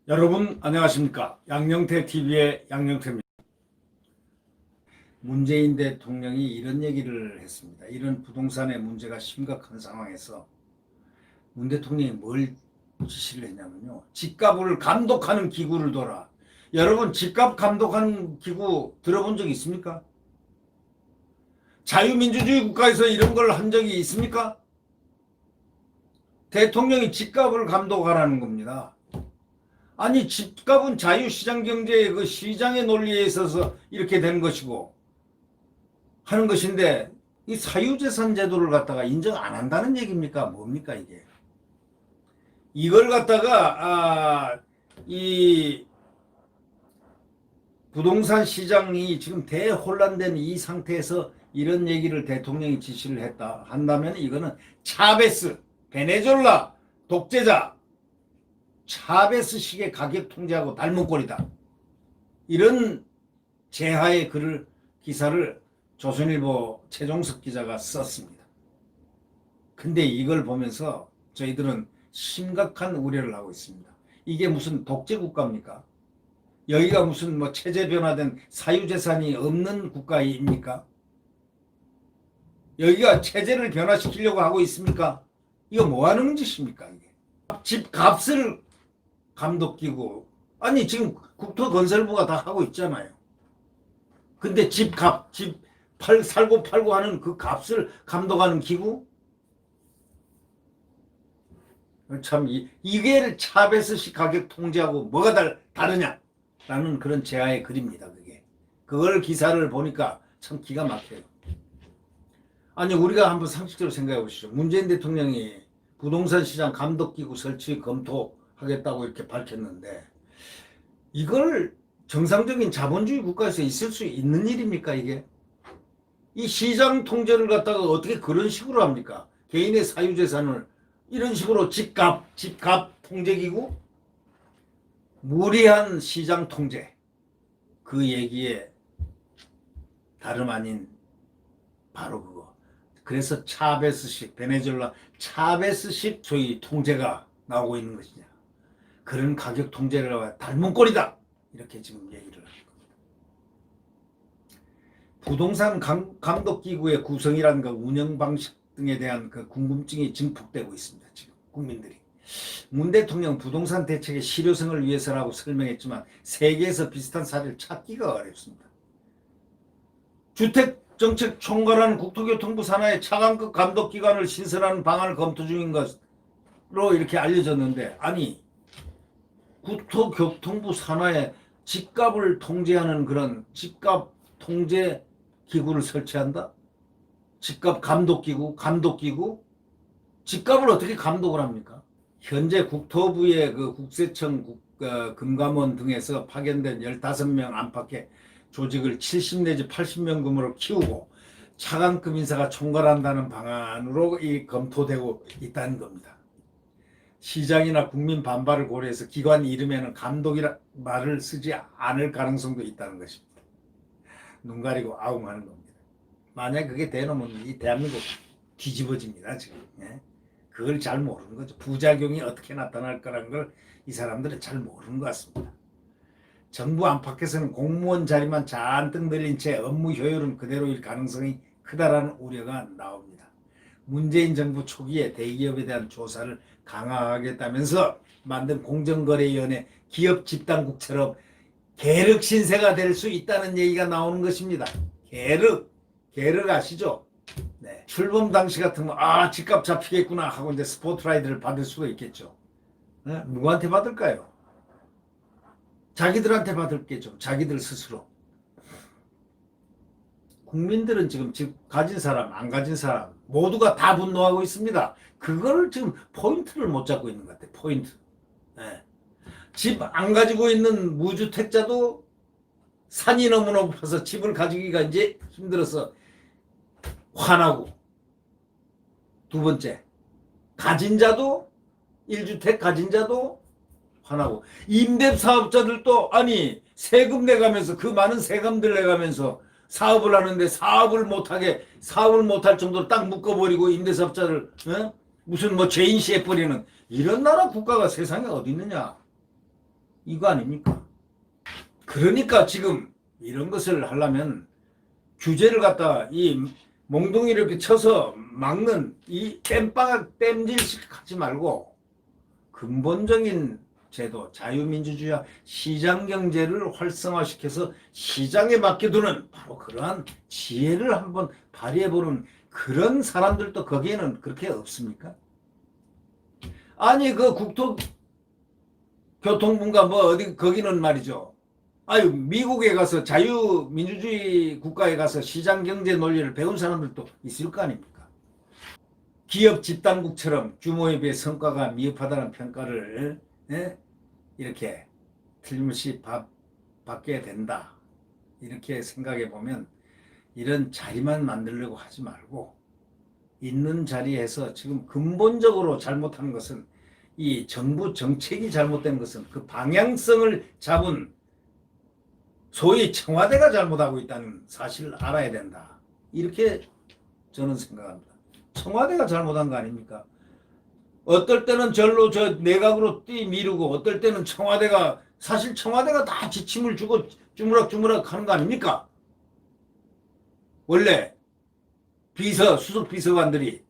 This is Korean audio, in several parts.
여러분 안녕하십니까? 양영태 TV의 양영태입니다. 문재인 대통령이 이런 얘기를 했습니다. 이런 부동산의 문제가 심각한 상황에서 문 대통령이 뭘 지시를 했냐면요. 집값을 감독하는 기구를 둬라. 여러분 집값 감독하는 기구 들어본 적 있습니까? 자유민주주의 국가에서 이런 걸 한 적이 있습니까? 대통령이 집값을 감독하라는 겁니다. 아니 집값은 자유시장 경제의 그 시장의 논리에 있어서 이렇게 된 것이고 하는 것인데 이 사유재산 제도를 갖다가 인정 안 한다는 얘기입니까? 뭡니까 이게? 이걸 갖다가 이 부동산 시장이 지금 대혼란된 이 상태에서 이런 얘기를 대통령이 지시를 한다면 이거는 차베스, 베네수엘라 독재자 차베스식의 가격 통제하고 닮은 꼴이다. 이런 제하의 기사를 조선일보 최종석 기자가 썼습니다. 근데 이걸 보면서 저희들은 심각한 우려를 하고 있습니다. 이게 무슨 독재 국가입니까? 여기가 무슨 뭐 체제 변화된 사유재산이 없는 국가입니까? 여기가 체제를 변화시키려고 하고 있습니까? 이거 뭐 하는 짓입니까? 이게 집값을 감독기구 아니 지금 국토건설부가 다 하고 있잖아요. 근데 집값 살고 팔고 하는 그 값을 감독하는 기구 참 이게 차베스식 가격 통제하고 뭐가 다르냐라는 그런 제하의 글입니다. 그걸 기사를 보니까 참 기가 막혀요. 아니 우리가 한번 상식적으로 생각해 보시죠. 문재인 대통령이 부동산 시장 감독기구 설치 검토하겠다고 이렇게 밝혔는데 이걸 정상적인 자본주의 국가에서 있을 수 있는 일입니까 이게? 이 시장 통제를 갖다가 어떻게 그런 식으로 합니까? 개인의 사유재산을 이런 식으로 집값 통제기구? 무리한 시장 통제 그 얘기에 다름 아닌 바로 그거. 그래서 차베스식 베네수엘라 차베스식 소위 통제가 나오고 있는 것이냐. 그런 가격 통제를 닮은 꼴이다. 이렇게 지금 얘기를 하는 겁니다. 부동산 감독기구의 구성이라든가 운영 방식 등에 대한 그 궁금증이 증폭되고 있습니다. 지금 국민들이. 문 대통령 부동산 대책의 실효성을 위해서라고 설명했지만 세계에서 비슷한 사례를 찾기가 어렵습니다. 주택정책 총괄하는 국토교통부 산하의 차관급 감독기관을 신설하는 방안을 검토 중인 것으로 이렇게 알려졌는데 아니 국토교통부 산하에 집값을 통제하는 그런 집값 통제 기구를 설치한다? 집값 감독기구? 집값을 어떻게 감독을 합니까? 현재 국토부의 그 국세청, 금감원 등에서 파견된 15명 안팎의 조직을 70 내지 80명 규모로 키우고 차관급 인사가 총괄한다는 방안으로 검토되고 있다는 겁니다. 시장이나 국민 반발을 고려해서 기관 이름에는 감독이라 말을 쓰지 않을 가능성도 있다는 것입니다. 눈 가리고 아웅하는 겁니다. 만약 그게 되놓으면 이 대한민국 뒤집어집니다. 지금. 그걸 잘 모르는 거죠. 부작용이 어떻게 나타날 거라는 걸 이 사람들은 잘 모르는 것 같습니다. 정부 안팎에서는 공무원 자리만 잔뜩 늘린 채 업무 효율은 그대로일 가능성이 크다라는 우려가 나옵니다. 문재인 정부 초기에 대기업에 대한 조사를 강화하겠다면서 만든 공정거래위원회 기업 집단국처럼 계륵 신세가 될 수 있다는 얘기가 나오는 것입니다. 계륵 아시죠? 네. 출범 당시 같으면 집값 잡히겠구나 하고 이제 스포트라이트를 받을 수도 있겠죠. 누구한테 받을까요? 자기들한테 받을겠죠. 자기들 스스로. 국민들은 지금 집 가진 사람, 안 가진 사람 모두가 다 분노하고 있습니다. 그걸 지금 포인트를 못 잡고 있는 것 같아요. 포인트. 집 안 가지고 있는 무주택자도 산이 너무 높아서 집을 가지기가 이제 힘들어서 화나고, 두 번째 가진 자도 1주택 가진 자도 화나고, 임대사업자들도 아니 세금 내가면서 그 많은 세금들 내가면서 사업을 하는데 사업을 못할 정도로 딱 묶어버리고 임대사업자를 무슨 뭐 죄인시해 버리는 이런 나라 국가가 세상에 어디 있느냐. 이거 아닙니까? 그러니까 지금 이런 것을 하려면 규제를 갖다 이 몽둥이를 이렇게 쳐서 막는 이 땜질식 하지 말고 근본적인 제도, 자유민주주의와 시장경제를 활성화시켜서 시장에 맡겨두는 바로 그러한 지혜를 한번 발휘해보는 그런 사람들도 거기에는 그렇게 없습니까? 아니 그 국토교통부가 뭐 어디 거기는 말이죠. 아유 미국에 가서 자유민주주의 국가에 가서 시장경제 논리를 배운 사람들도 있을 거 아닙니까? 기업 집단국처럼 규모에 비해 성과가 미흡하다는 평가를 이렇게 틀림없이 받게 된다. 이렇게 생각해 보면 이런 자리만 만들려고 하지 말고 있는 자리에서 지금 근본적으로 잘못한 것은 이 정부 정책이 잘못된 것은 그 방향성을 잡은 소위 청와대가 잘못하고 있다는 사실을 알아야 된다. 이렇게 저는 생각합니다. 청와대가 잘못한 거 아닙니까? 어떨 때는 절로 저 내각으로 뛰미루고 어떨 때는 청와대가 사실 청와대가 다 지침을 주고 주무락주무락 하는 거 아닙니까? 원래 수석 비서관들이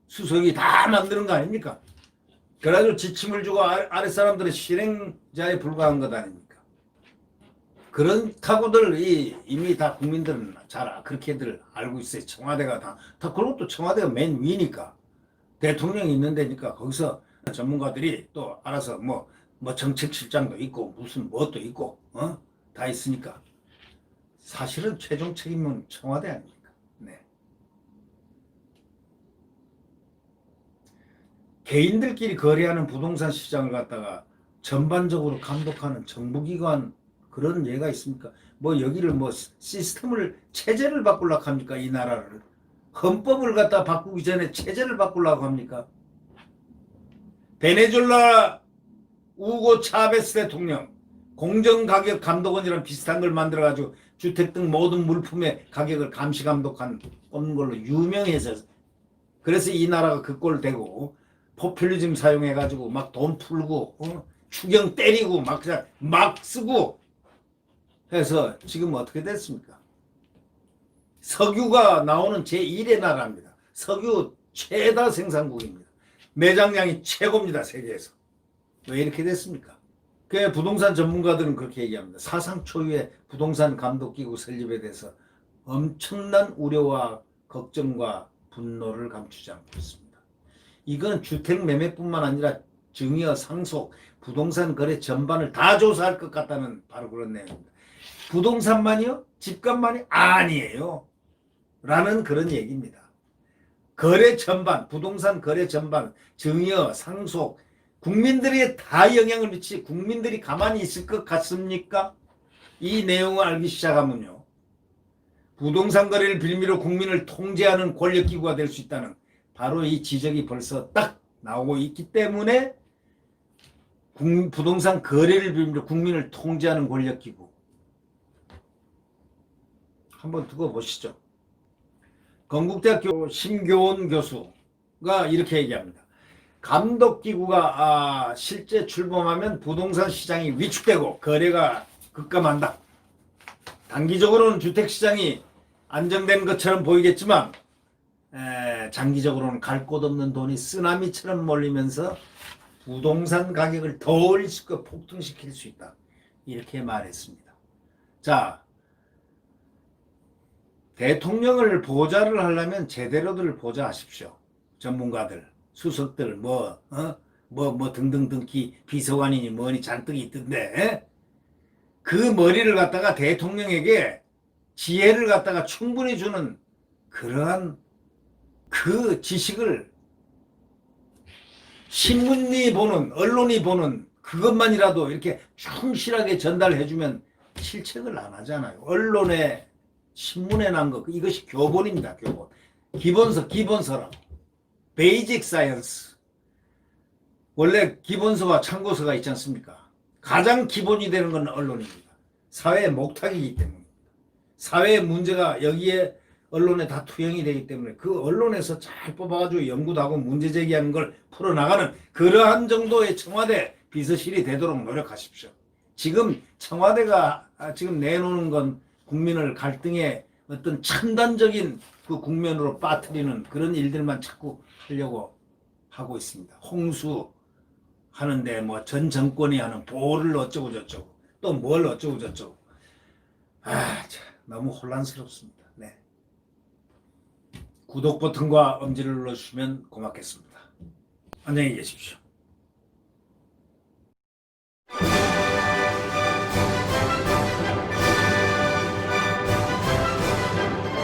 수석이 다 만드는 거 아닙니까? 그래가지고 지침을 주고 아래 사람들의 실행자에 불과한 것 아닙니까? 그렇다고들 이미 다 국민들은 잘 그렇게들 알고 있어요. 청와대가 다 그리고 또 청와대가 맨 위니까 대통령이 있는 데니까 거기서 전문가들이 또 알아서 뭐 정책실장도 있고 무슨 뭣도 있고 다 있으니까 사실은 최종 책임은 청와대 아닙니까? 네. 개인들끼리 거래하는 부동산 시장을 갖다가 전반적으로 감독하는 정부기관 그런 예가 있습니까? 뭐 여기를 뭐 시스템을 체제를 바꾸려고 합니까? 이 나라를 헌법을 갖다 바꾸기 전에 체제를 바꾸려고 합니까? 베네수엘라 우고 차베스 대통령 공정가격 감독원이랑 비슷한 걸 만들어가지고 주택 등 모든 물품의 가격을 감시 감독한 걸로 유명해서 그래서 이 나라가 그 꼴 되고 포퓰리즘 사용해가지고 막 돈 풀고 추경 때리고 막 그냥 막 쓰고 해서 지금 어떻게 됐습니까? 석유가 나오는 제1의 나라입니다. 석유 최다 생산국입니다. 매장량이 최고입니다. 세계에서. 왜 이렇게 됐습니까? 그 부동산 전문가들은 그렇게 얘기합니다. 사상 초유의 부동산 감독기구 설립에 대해서 엄청난 우려와 걱정과 분노를 감추지 않고 있습니다. 이건 주택 매매뿐만 아니라 증여, 상속, 부동산 거래 전반을 다 조사할 것 같다는 바로 그런 내용입니다. 부동산만이요? 집값만이 아니에요. 라는 그런 얘기입니다. 거래 전반, 부동산 거래 전반, 증여, 상속, 국민들이 다 영향을 미치 국민들이 가만히 있을 것 같습니까? 이 내용을 알기 시작하면요. 부동산 거래를 빌미로 국민을 통제하는 권력기구가 될 수 있다는 바로 이 지적이 벌써 딱 나오고 있기 때문에 부동산 거래를 빌미로 국민을 통제하는 권력기구 한번 두고 보시죠. 건국대학교 심교원 교수가 이렇게 얘기합니다. 감독기구가 실제 출범하면 부동산 시장이 위축되고 거래가 급감한다. 단기적으로는 주택시장이 안정된 것처럼 보이겠지만 장기적으로는 갈 곳 없는 돈이 쓰나미처럼 몰리면서 부동산 가격을 더 올리고 폭등시킬 수 있다. 이렇게 말했습니다. 자, 대통령을 보좌를 하려면 제대로들 보좌하십시오. 전문가들, 수석들, 등등등 비서관이니 뭐니 잔뜩 있던데 그 머리를 갖다가 대통령에게 지혜를 갖다가 충분히 주는 그러한 그 지식을 신문이 보는 언론이 보는 그것만이라도 이렇게 충실하게 전달해주면 실책을 안 하잖아요. 언론에 신문에 난 거 이것이 교본입니다. 교본. 기본서라고. 베이직 사이언스. 원래 기본서와 참고서가 있지 않습니까? 가장 기본이 되는 건 언론입니다. 사회의 목탁이기 때문입니다. 사회의 문제가 여기에 언론에 다 투영이 되기 때문에 그 언론에서 잘 뽑아가지고 연구도 하고 문제 제기하는 걸 풀어나가는 그러한 정도의 청와대 비서실이 되도록 노력하십시오. 지금 청와대가 지금 내놓는 건 국민을 갈등의 어떤 첨단적인 그 국면으로 빠뜨리는 그런 일들만 자꾸 하려고 하고 있습니다. 홍수 하는데 뭐 전 정권이 하는 보호를 어쩌고 저쩌고 또 뭘 어쩌고 저쩌고 참, 너무 혼란스럽습니다. 네. 구독 버튼과 엄지를 눌러주시면 고맙겠습니다. 안녕히 계십시오.